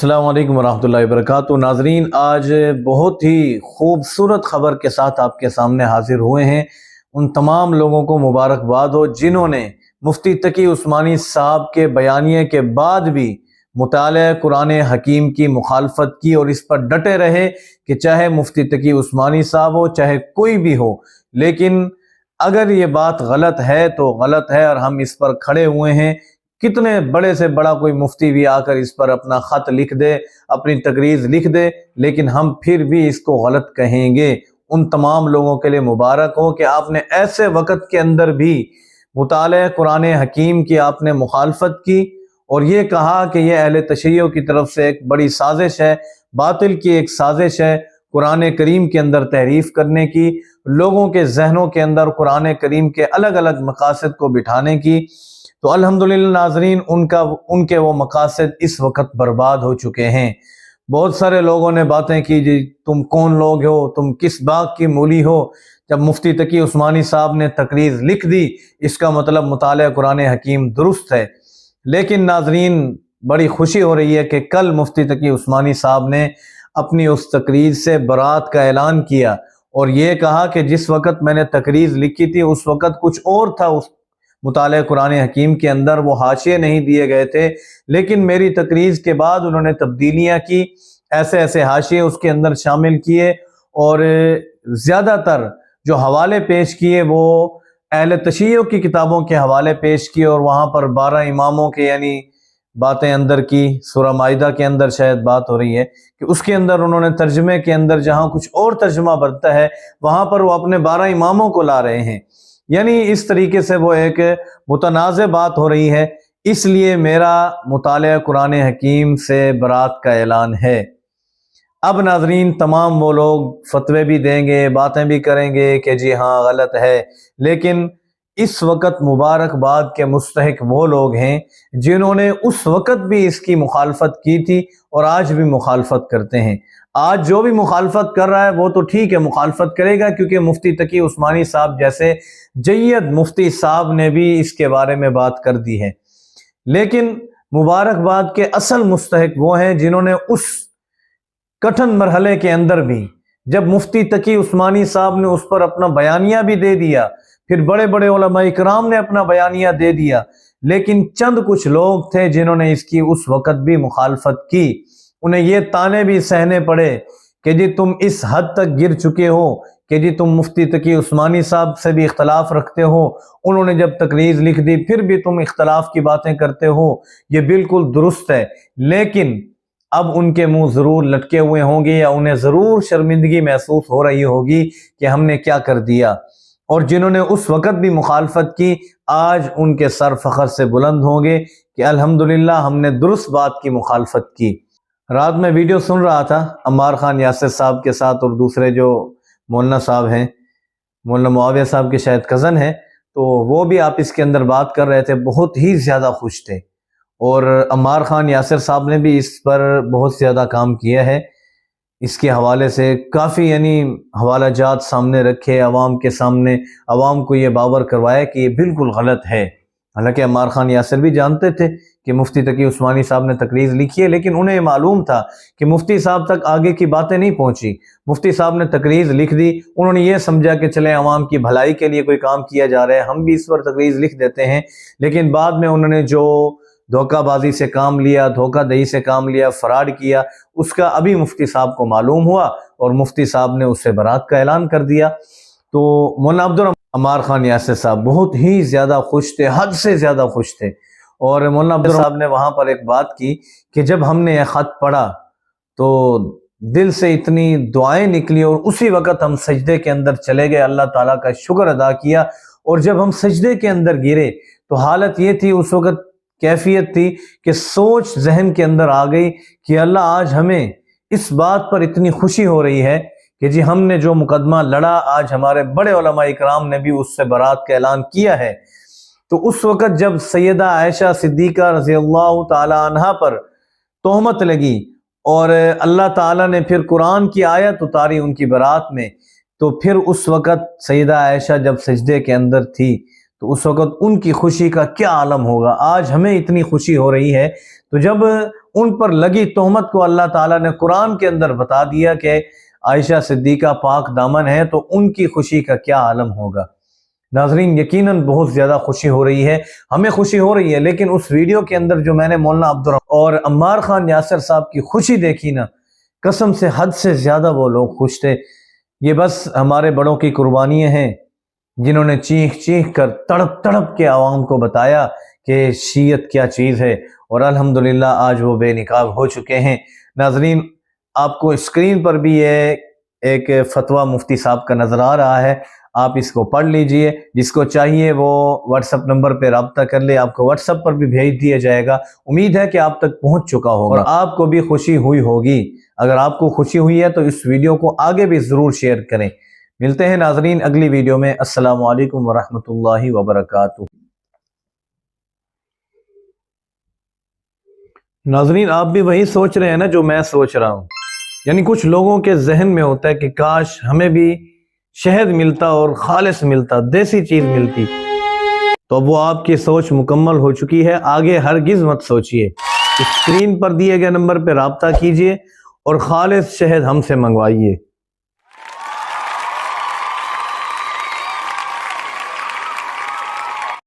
अस्सलाम वालेकुम वरहमतुल्लाहि वबरकातुहू। नाजरीन, आज बहुत ही खूबसूरत ख़बर के साथ आपके सामने हाजिर हुए हैं। उन तमाम लोगों को मुबारकबाद हो जिन्होंने मुफ्ती तकी उस्मानी साहब के बयानिए के बाद भी मुताले कुरान हकीम की मुखालफत की और इस पर डटे रहे कि चाहे मुफ्ती तकी उस्मानी साहब हो चाहे कोई भी हो, लेकिन अगर ये बात गलत है तो गलत है और हम इस पर खड़े हुए हैं। कितने बड़े से बड़ा कोई मुफ्ती भी आकर इस पर अपना ख़त लिख दे, अपनी तकरीज़ लिख दे, लेकिन हम फिर भी इसको गलत कहेंगे। उन तमाम लोगों के लिए मुबारक हो कि आपने ऐसे वक़्त के अंदर भी मुताले कुरान हकीम की आपने मुखालफत की और ये कहा कि यह अहले तशय्युअ की तरफ से एक बड़ी साजिश है, बातिल की एक साजिश है कुरान करीम के अंदर तहरीफ करने की, लोगों के जहनों के अंदर कुरान करीम के अलग अलग मकासद को बिठाने की। तो अल्हम्दुलिल्लाह नाजरीन, उनके वो मकासद इस वक्त बर्बाद हो चुके हैं। बहुत सारे लोगों ने बातें की, जी तुम कौन लोग हो, तुम किस बाग की मूली हो। जब मुफ्ती तकी उस्मानी साहब ने तकरीज़ लिख दी इसका मतलब मुताला कुरान हकीम दुरुस्त है। लेकिन नाजरीन, बड़ी खुशी हो रही है कि कल मुफ्ती तकी उस्मानी साहब ने अपनी उस तकरीज़ से बरात का ऐलान किया और ये कहा कि जिस वक़्त मैंने तकरीज़ लिखी थी उस वक़्त कुछ और था, उस मुताले कुरान हकीम के अंदर वो हाशिए नहीं दिए गए थे, लेकिन मेरी तकरीज़ के बाद उन्होंने तब्दीलियाँ की, ऐसे ऐसे हाशिए उसके अंदर शामिल किए और ज़्यादातर जो हवाले पेश किए वो अहले तशय्युअ की किताबों के हवाले पेश किए और वहाँ पर 12 इमामों के यानी बातें अंदर की, सूरह माइदा के अंदर शायद बात हो रही है कि उसके अंदर उन्होंने तर्जमे के अंदर जहाँ कुछ और तर्जमा बनता है वहाँ पर वो अपने 12 इमामों को ला रहे हैं। यानी इस तरीके से वो एक मुतनाज़ बात हो रही है। इसलिए मेरा मुताले कुरान हकीम से बरात का ऐलान है। अब नाजरीन, तमाम वो लोग फतवे भी देंगे, बातें भी करेंगे कि जी हाँ गलत है, लेकिन इस वक़्त मुबारकबाद के मुस्तहिक वो लोग हैं जिन्होंने उस वक़्त भी इसकी मुखालफत की थी और आज भी मुखालफत करते हैं। आज जो भी मुखालफत कर रहा है वो तो ठीक है, मुखालफत करेगा, क्योंकि मुफ्ती तकी उस्मानी साहब जैसे जय्यद मुफ्ती साहब ने भी इसके बारे में बात कर दी है। लेकिन मुबारकबाद के असल मुस्तहिक वो हैं जिन्होंने उस कठिन मरहले के अंदर भी, जब मुफ्ती तकी उस्मानी साहब ने उस पर अपना बयानिया भी दे दिया, फिर बड़े बड़े उलमा इकराम ने अपना बयानिया दे दिया, लेकिन चंद कुछ लोग थे जिन्होंने इसकी उस वक़्त भी मुखालफत की। उन्हें ये ताने भी सहने पड़े कि जी तुम इस हद तक गिर चुके हो कि जी तुम मुफ्ती तकी उस्मानी साहब से भी इख्तलाफ रखते हो, उन्होंने जब तकरीज़ लिख दी फिर भी तुम इख्तलाफ की बातें करते हो, ये बिल्कुल दुरुस्त है। लेकिन अब उनके मुंह ज़रूर लटके हुए होंगे या उन्हें ज़रूर शर्मिंदगी महसूस हो रही होगी कि हमने क्या कर दिया, और जिन्होंने उस वक़्त भी मुखालफत की आज उनके सर फ़ख्र से बुलंद होंगे कि अल्हम्दुलिल्लाह हमने दुरुस्त बात की मुखालफत की। रात में वीडियो सुन रहा था अम्मार खान यासिर साहब के साथ और दूसरे जो मौलाना साहब हैं, मौलाना मुआविया साहब के शायद कज़न हैं, तो वो भी आप इसके अंदर बात कर रहे थे, बहुत ही ज़्यादा खुश थे। और अम्मार खान यासिर साहब ने भी इस पर बहुत ज़्यादा काम किया है, इसके हवाले से काफ़ी यानी हवाला जात सामने रखे, अवाम के सामने अवाम को ये बावर करवाया कि ये बिल्कुल गलत है। हालांकि अम्मार खान यासिर भी जानते थे कि मुफ्ती तकी उस्मानी साहब ने तकरीज़ लिखी है, लेकिन उन्हें मालूम था कि मुफ्ती साहब तक आगे की बातें नहीं पहुंची। मुफ्ती साहब ने तकरीज़ लिख दी, उन्होंने ये समझा कि चले अवाम की भलाई के लिए कोई काम किया जा रहा है, हम भी इस पर तकरीज़ लिख देते हैं। लेकिन बाद में उन्होंने जो धोखाबाजी से काम लिया, धोखादही से काम लिया, फ्रॉड किया, उसका अभी मुफ्ती साहब को मालूम हुआ और मुफ्ती साहब ने उससे बरात का ऐलान कर दिया। तो मौलाना अब्दुल अम्मार खान यासिर साहब बहुत ही ज़्यादा खुश थे, हद से ज़्यादा खुश थे। और मौलाना अब्दुल साहब ने वहाँ पर एक बात की कि जब हमने यह ख़त पढ़ा तो दिल से इतनी दुआएं निकली और उसी वक़्त हम सजदे के अंदर चले गए, अल्लाह ताला का शुक्र अदा किया। और जब हम सजदे के अंदर गिरे तो हालत ये थी, उस वक़्त कैफियत थी कि सोच जहन के अंदर आ गई कि अल्लाह आज हमें इस बात पर इतनी खुशी हो रही है कि जी हमने जो मुकदमा लड़ा, आज हमारे बड़े उलमा इकराम ने भी उससे बरात का ऐलान किया है। तो उस वक़्त जब सैयदा आयशा सिद्दीक़ा रज़ियल्लाहु ताला अन्हा पर तोहमत लगी और अल्लाह ताला ने फिर कुरान की आयत उतारी उनकी बरात में, तो फिर उस वक़्त सैयदा आयशा जब सजदे के अंदर थी तो उस वक़्त उनकी खुशी का क्या आलम होगा। आज हमें इतनी खुशी हो रही है, तो जब ان پر لگی تہمت کو اللہ تعالیٰ نے قرآن کے اندر بتا دیا کہ عائشہ صدیقہ پاک دامن ہے، تو ان کی خوشی کا کیا عالم ہوگا۔ ناظرین یقیناً بہت زیادہ خوشی ہو رہی ہے، ہمیں خوشی ہو رہی ہے، لیکن اس ویڈیو کے اندر جو میں نے مولانا عبدالرحمن اور عمار خان یاسر صاحب کی خوشی دیکھی نا، قسم سے حد سے زیادہ وہ لوگ خوش تھے۔ یہ بس ہمارے بڑوں کی قربانیاں ہیں جنہوں نے چیخ چیخ کر تڑپ تڑپ کے عوام کو بتایا کہ شیعت کیا چیز ہے، اور الحمدللہ آج وہ بے نقاب ہو چکے ہیں۔ ناظرین آپ کو اسکرین پر بھی یہ ایک فتویٰ مفتی صاحب کا نظر آ رہا ہے، آپ اس کو پڑھ لیجئے، جس کو چاہیے وہ واٹس ایپ نمبر پہ رابطہ کر لے، آپ کو واٹس ایپ پر بھی بھیج دیا جائے گا۔ امید ہے کہ آپ تک پہنچ چکا ہوگا اور آپ کو بھی خوشی ہوئی ہوگی۔ اگر آپ کو خوشی ہوئی ہے تو اس ویڈیو کو آگے بھی ضرور شیئر کریں۔ ملتے ہیں ناظرین اگلی ویڈیو میں۔ السلام علیکم ورحمۃ اللہ وبرکاتہ۔ ناظرین آپ بھی وہی سوچ رہے ہیں نا جو میں سوچ رہا ہوں، یعنی کچھ لوگوں کے ذہن میں ہوتا ہے کہ کاش ہمیں بھی شہد ملتا اور خالص ملتا، دیسی چیز ملتی، تو اب وہ آپ کی سوچ مکمل ہو چکی ہے۔ آگے ہرگز مت سوچئے، اسکرین پر دیے گئے نمبر پہ رابطہ کیجئے اور خالص شہد ہم سے منگوائیے۔